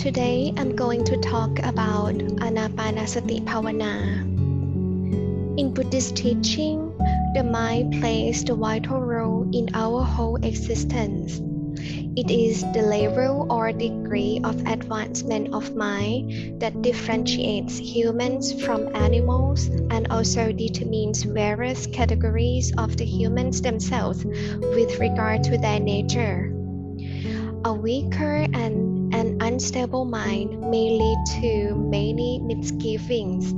Today I'm going to talk about Anapanasati Bhavana. In Buddhist teaching, the mind plays the vital role in our whole existence. It is the level or degree of advancement of mind that differentiates humans from animals and also determines various categories of the humans themselves with regard to their nature. A weaker and an unstable mind may lead to many misgivings.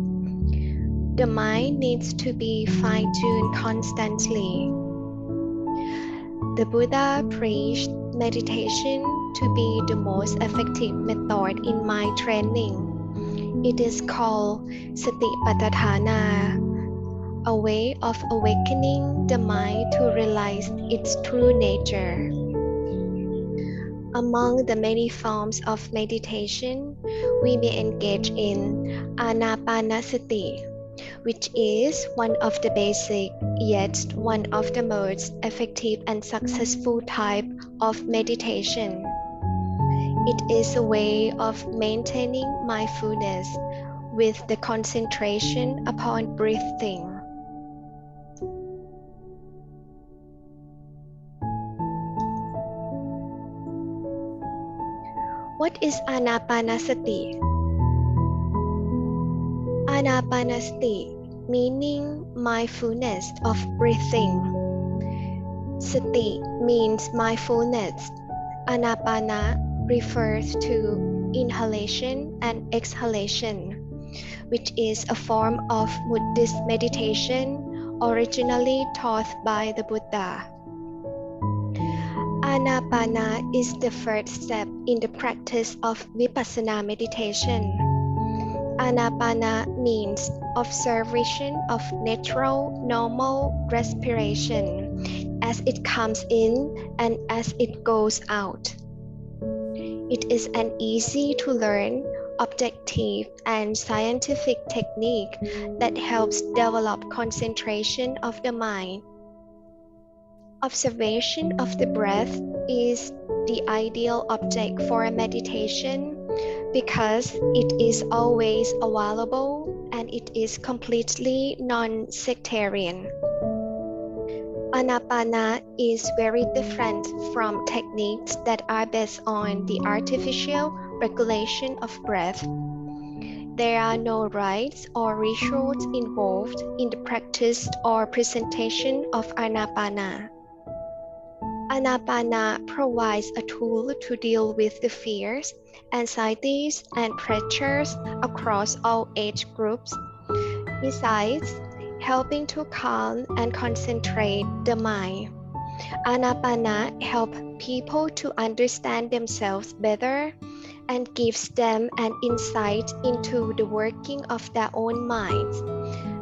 The mind needs to be fine-tuned constantly. The Buddha preached meditation to be the most effective method in mind training. It is called Satipatthana, a way of awakening the mind to realize its true nature. Among the many forms of meditation, we may engage in Anapanasati, which is one of the basic yet one of the most effective and successful type of meditation. It is a way of maintaining mindfulness with the concentration upon breathing. What is Anapanasati? Anapanasati, meaning mindfulness of breathing. Sati means mindfulness. Anapana refers to inhalation and exhalation, which is a form of Buddhist meditation originally taught by the Buddha. Anapana is the first step in the practice of Vipassana meditation. Anapana means observation of natural, normal respiration as it comes in and as it goes out. It is an easy to learn, objective and scientific technique that helps develop concentration of the mind. Observation of the breath is the ideal object for a meditation because it is always available and it is completely non-sectarian. Anapana is very different from techniques that are based on the artificial regulation of breath. There are no rites or rituals involved in the practice or presentation of Anapana. Anapana provides a tool to deal with the fears, anxieties, and pressures across all age groups. Besides helping to calm and concentrate the mind, Anapana helps people to understand themselves better and gives them an insight into the working of their own minds.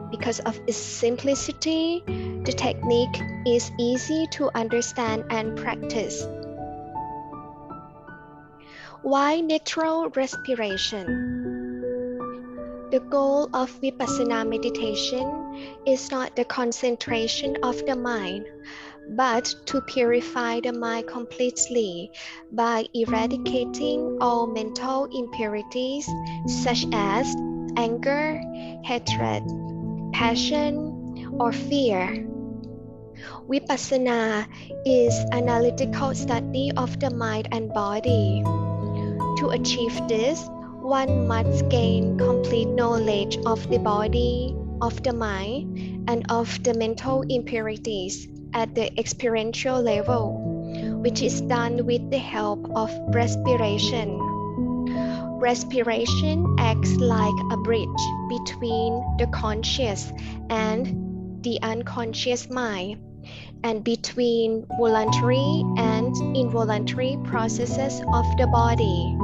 Because of its simplicity, the technique is easy to understand and practice. Why natural respiration? The goal of Vipassana meditation is not the concentration of the mind, but to purify the mind completely by eradicating all mental impurities such as anger, hatred, passion, or fear. Vipassana is analytical study of the mind and body. To achieve this, one must gain complete knowledge of the body, of the mind, and of the mental impurities at the experiential level, which is done with the help of respiration. Respiration acts like a bridge between the conscious and the unconscious mind, and between voluntary and involuntary processes of the body.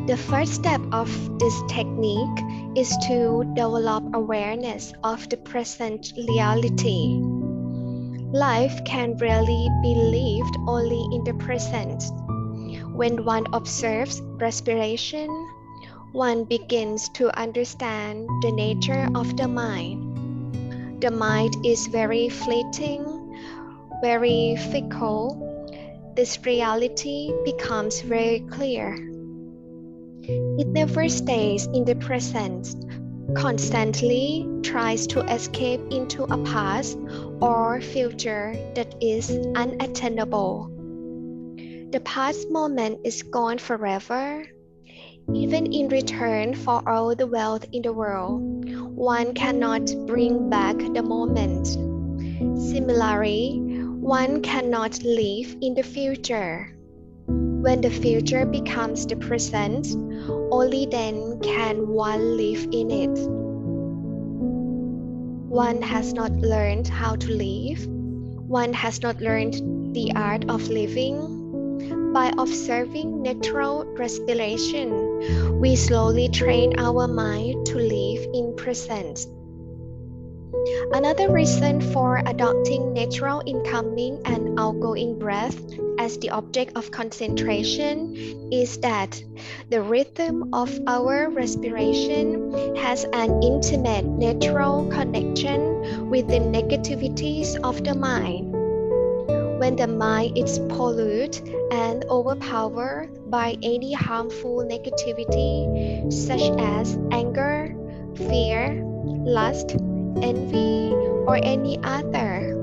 The first step of this technique is to develop awareness of the present reality. Life can really be lived only in the present. When one observes respiration, one begins to understand the nature of the mind. The mind is very fleeting, very fickle. This reality becomes very clear. It never stays in the present, constantly tries to escape into a past or future that is unattainable. The past moment is gone forever. Even in return for all the wealth in the world, one cannot bring back the moment. Similarly, one cannot live in the future. When the future becomes the present, only then can one live in it. One has not learned how to live. One has not learned the art of living. By observing natural respiration, we slowly train our mind to live in present. Another reason for adopting natural incoming and outgoing breath as the object of concentration is that the rhythm of our respiration has an intimate natural connection with the negativities of the mind. When the mind is polluted and overpowered by any harmful negativity such as anger, fear, lust, envy, or any other,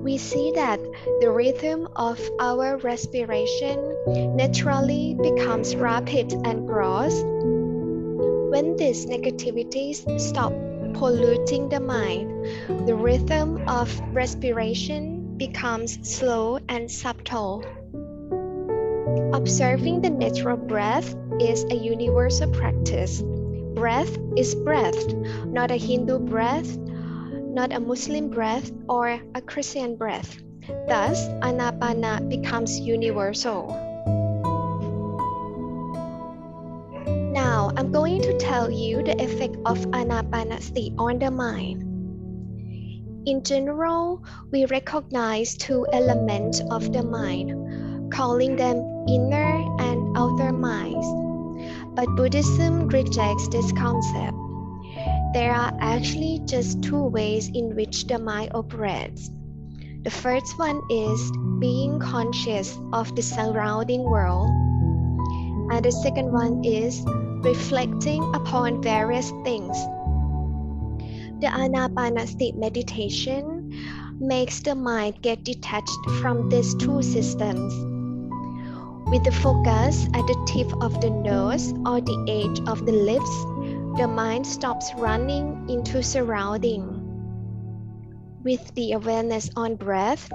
we see that the rhythm of our respiration naturally becomes rapid and gross. When these negativities stop polluting the mind, the rhythm of respiration becomes slow and subtle. Observing the natural breath is a universal practice. Breath is breath, not a Hindu breath, not a Muslim breath, or a Christian breath. Thus, Anapana becomes universal. Now, I'm going to tell you the effect of Anapanasati on the mind. In general, we recognize two elements of the mind, calling them inner and outer minds. But Buddhism rejects this concept. There are actually just two ways in which the mind operates. The first one is being conscious of the surrounding world, and the second one is reflecting upon various things. The Anapanasati meditation makes the mind get detached from these two systems. With the focus at the tip of the nose or the edge of the lips, the mind stops running into surrounding. With the awareness on breath,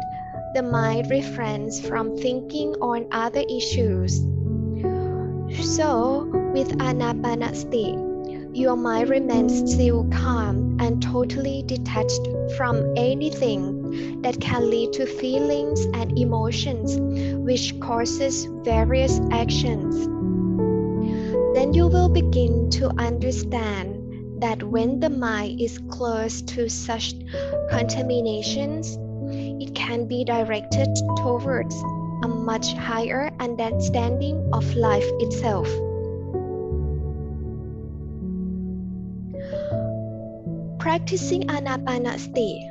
the mind refrains from thinking on other issues. So, with Anapanasati, your mind remains still calm and totally detached from anything that can lead to feelings and emotions which causes various actions. Then you will begin to understand that when the mind is close to such contaminations, it can be directed towards a much higher understanding of life itself. Practicing Anapanasati.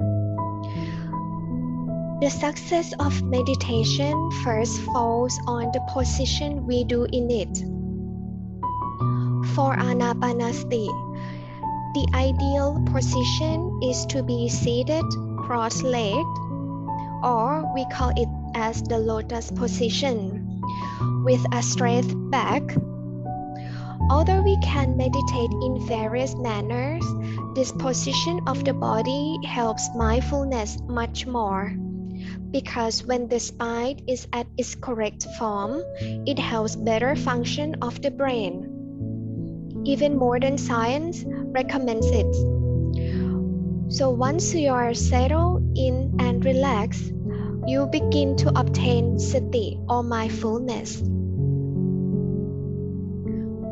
The success of meditation first falls on the position we do in it. For Anapanasati, the ideal position is to be seated cross-legged, or we call it as the lotus position, with a straight back. Although we can meditate in various manners, this position of the body helps mindfulness much more. Because when the spine is at its correct form, it helps better function of the brain. Even modern science recommends it. So once you are settled in and relaxed, you begin to obtain sati or mindfulness.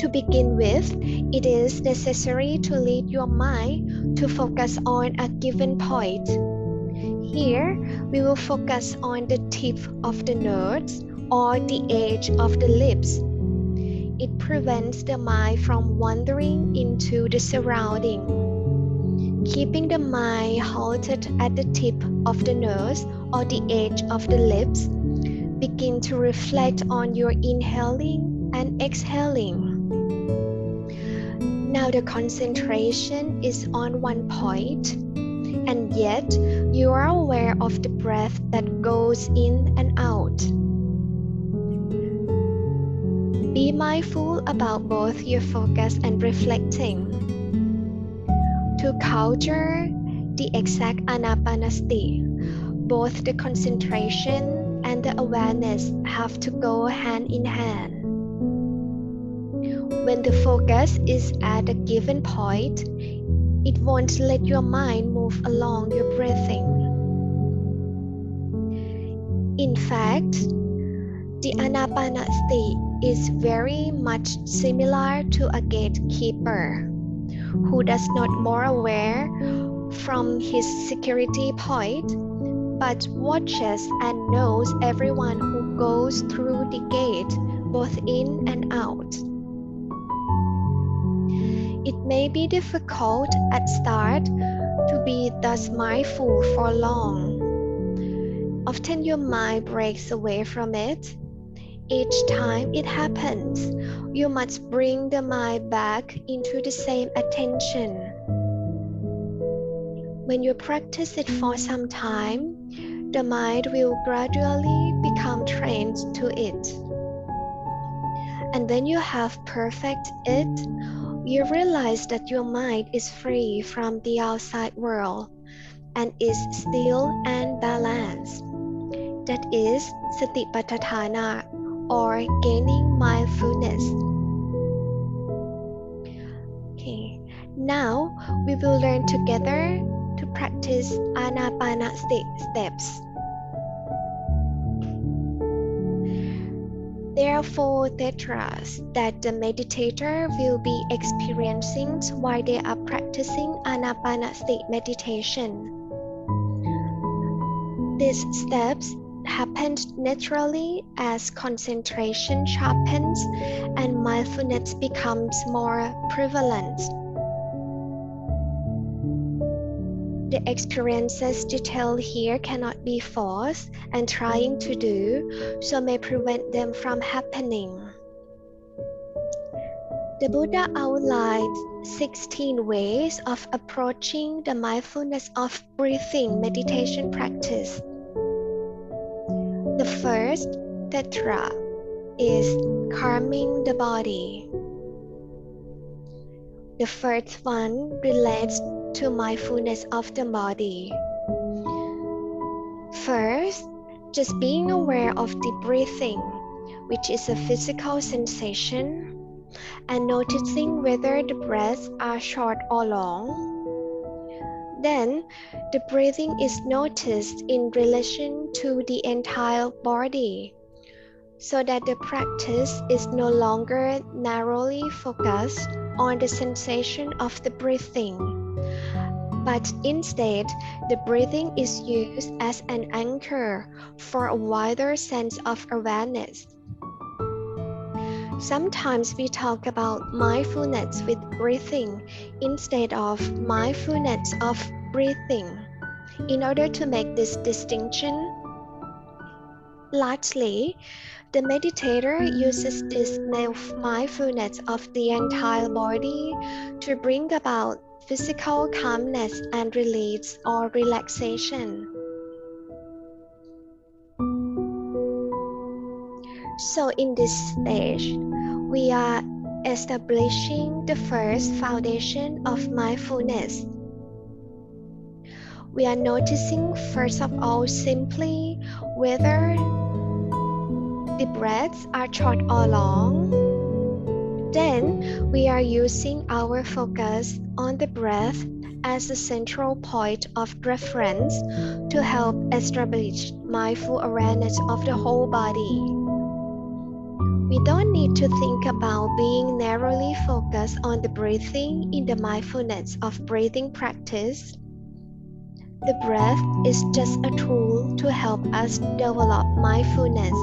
To begin with, it is necessary to lead your mind to focus on a given point. Here, we will focus on the tip of the nose or the edge of the lips. It prevents the mind from wandering into the surrounding. Keeping the mind halted at the tip of the nose or the edge of the lips, begin to reflect on your inhaling and exhaling. Now the concentration is on one point, and yet you are aware of the breath that goes in and out. Be mindful about both your focus and reflecting. To counter the exact anapanasati, both the concentration and the awareness have to go hand in hand. When the focus is at a given point, it won't let your mind move along your breathing. In fact, the Anapanasati is very much similar to a gatekeeper who does not more aware from his security point, but watches and knows everyone who goes through the gate, both in and out. It may be difficult at start to be thus mindful for long. Often your mind breaks away from it. Each time it happens, you must bring the mind back into the same attention. When you practice it for some time, the mind will gradually become trained to it. And when you have perfected it, you realize that your mind is free from the outside world and is still and balanced. That is satipatthana, or gaining mindfulness. Okay, now we will learn together to practice Anapanasati steps. There are 4 tetras that the meditator will be experiencing while they are practicing Anapanasati meditation. These steps happen naturally as concentration sharpens and mindfulness becomes more prevalent. The experiences detailed here cannot be forced and trying to do so may prevent them from happening. The Buddha outlined 16 ways of approaching the mindfulness of breathing meditation practice. The first tetra is calming the body. The first one relates to mindfulness of the body. First, just being aware of the breathing, which is a physical sensation, and noticing whether the breaths are short or long. Then, the breathing is noticed in relation to the entire body, so that the practice is no longer narrowly focused on the sensation of the breathing, but instead, the breathing is used as an anchor for a wider sense of awareness. Sometimes we talk about mindfulness with breathing instead of mindfulness of breathing. In order to make this distinction, largely, the meditator uses this mindfulness of the entire body to bring about physical calmness and release or relaxation. So in this stage, we are establishing the first foundation of mindfulness. We are noticing first of all simply whether the breaths are short or long. Then we are using our focus on the breath as the central point of reference to help establish mindful awareness of the whole body. We don't need to think about being narrowly focused on the breathing in the mindfulness of breathing practice. The breath is just a tool to help us develop mindfulness,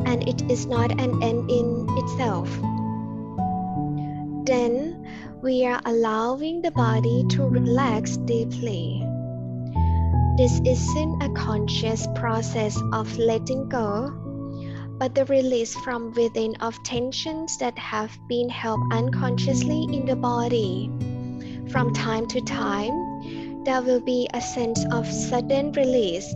and it is not an end in itself. Then we are allowing the body to relax deeply. This isn't a conscious process of letting go, but the release from within of tensions that have been held unconsciously in the body. From time to time, there will be a sense of sudden release.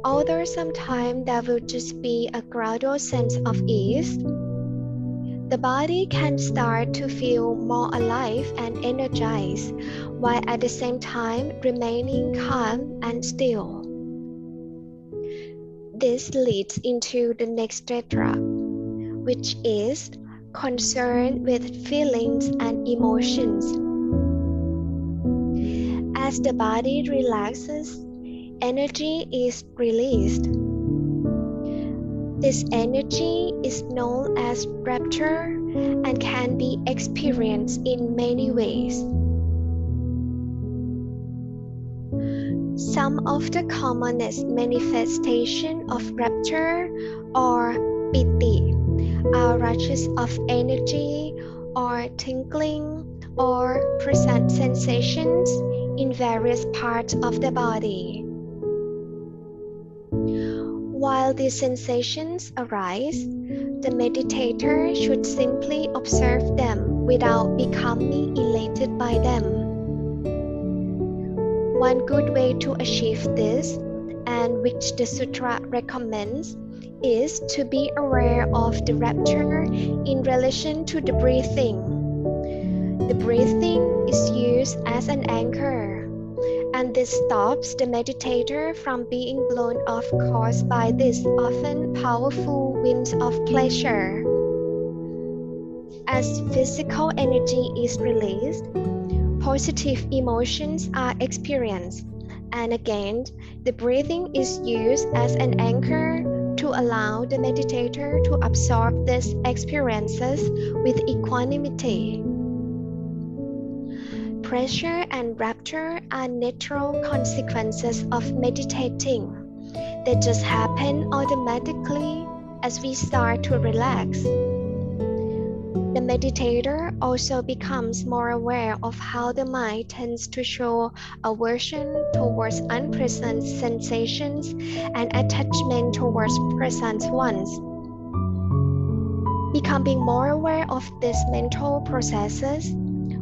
Although sometimes there will just be a gradual sense of ease, the body can start to feel more alive and energized, while at the same time remaining calm and still. This leads into the next tetra, which is concern with feelings and emotions. As the body relaxes, energy is released. This energy is known as rapture and can be experienced in many ways. Some of the commonest manifestations of rapture or piti are rushes of energy or tingling or present sensations in various parts of the body. While these sensations arise, the meditator should simply observe them without becoming elated by them. One good way to achieve this, and which the sutra recommends, is to be aware of the rapture in relation to the breathing. The breathing is used as an anchor, and this stops the meditator from being blown off course by these often powerful winds of pleasure. As physical energy is released, positive emotions are experienced, and again, the breathing is used as an anchor to allow the meditator to absorb these experiences with equanimity. Pressure and rapture are natural consequences of meditating. They just happen automatically as we start to relax. The meditator also becomes more aware of how the mind tends to show aversion towards unpleasant sensations and attachment towards present ones. Becoming more aware of these mental processes,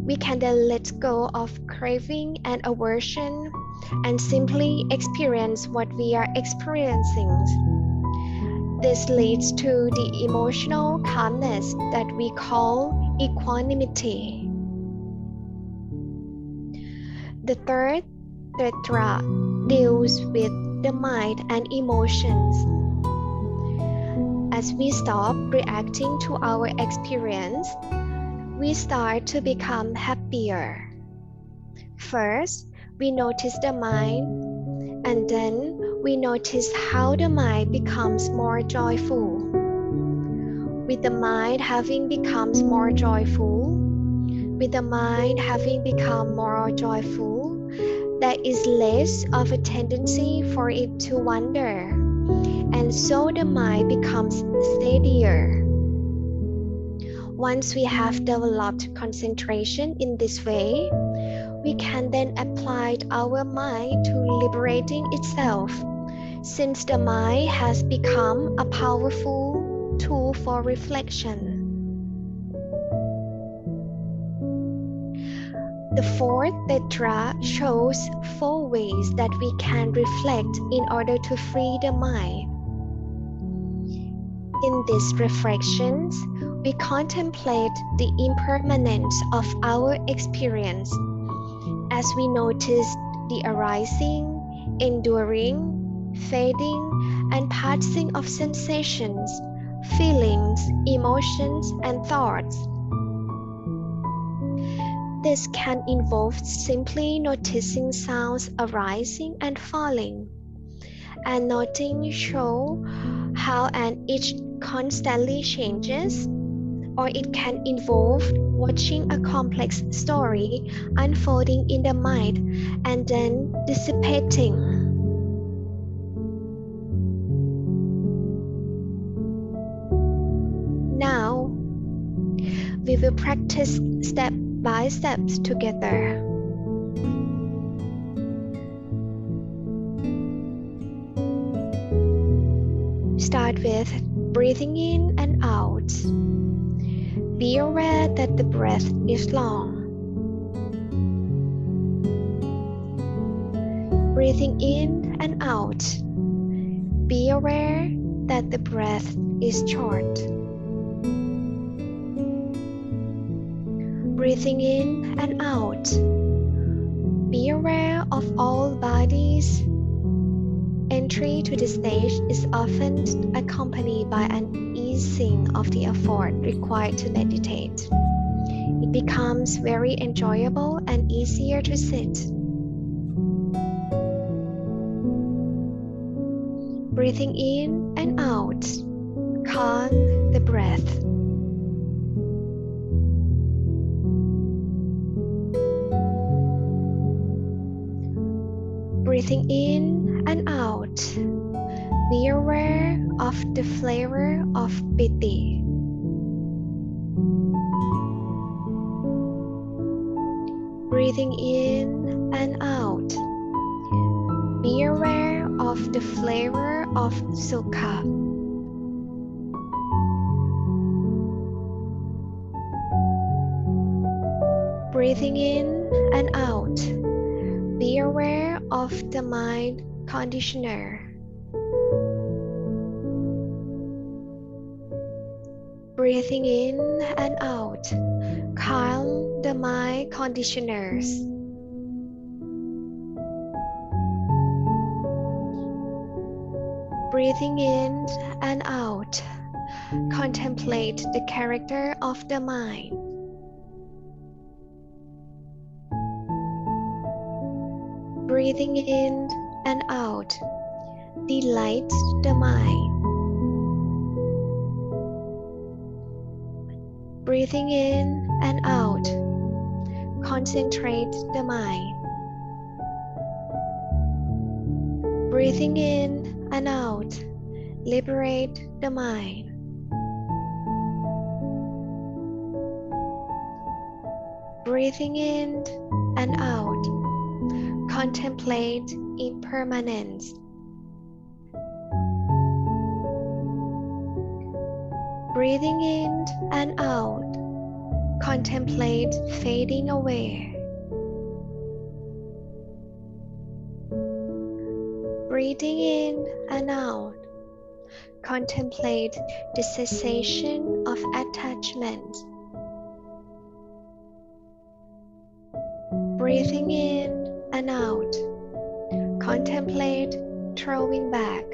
we can then let go of craving and aversion and simply experience what we are experiencing. This leads to the emotional calmness that we call equanimity. The third tetra deals with the mind and emotions. As we stop reacting to our experience, we start to become happier. First, we notice the mind, and then we notice how the mind becomes more joyful. With the mind having become more joyful, there is less of a tendency for it to wander, and so the mind becomes steadier. Once we have developed concentration in this way, we can then apply our mind to liberating itself, since the mind has become a powerful tool for reflection. The fourth tetra shows 4 ways that we can reflect in order to free the mind. In these reflections, we contemplate the impermanence of our experience as we notice the arising, enduring, fading, and passing of sensations, feelings, emotions, and thoughts. This can involve simply noticing sounds arising and falling, and noting show how an each constantly changes, or it can involve watching a complex story unfolding in the mind and then dissipating. Now, we will practice step by step together. start with breathing in and out. Be aware that the breath is long. Breathing in and out. Be aware that the breath is short. Breathing in and out. Be aware of all bodies. Entry to the stage is often accompanied by an easing of the effort required to meditate. It becomes very enjoyable and easier to sit. Breathing in and out. Calm the breath. Breathing in and out. Be aware of the flavor of piti. Breathing in and out. Be aware of the flavor of sukha. Breathing in and out. Be aware of the mind conditioner. Breathing in and out. Calm the mind conditioners. Breathing in and out. Contemplate the character of the mind. Breathing in and out. Delight the mind. Breathing in and out. Concentrate the mind. Breathing in and out. Liberate the mind. Breathing in and out. Contemplate impermanence. Breathing in and out. Contemplate fading away. Breathing in and out. Contemplate the cessation of attachment. Breathing in and out. Contemplate throwing back.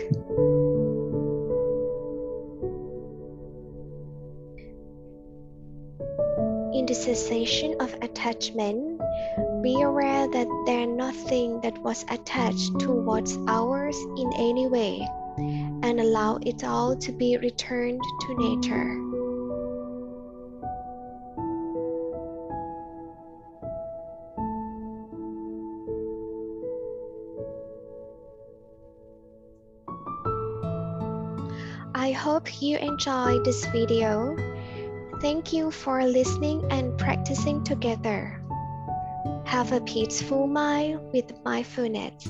In the cessation of attachment, be aware that there is nothing that was attached towards ours in any way, and allow it all to be returned to nature. I hope you enjoyed this video. Thank you for listening and practicing together. Have a peaceful mind with mindfulness.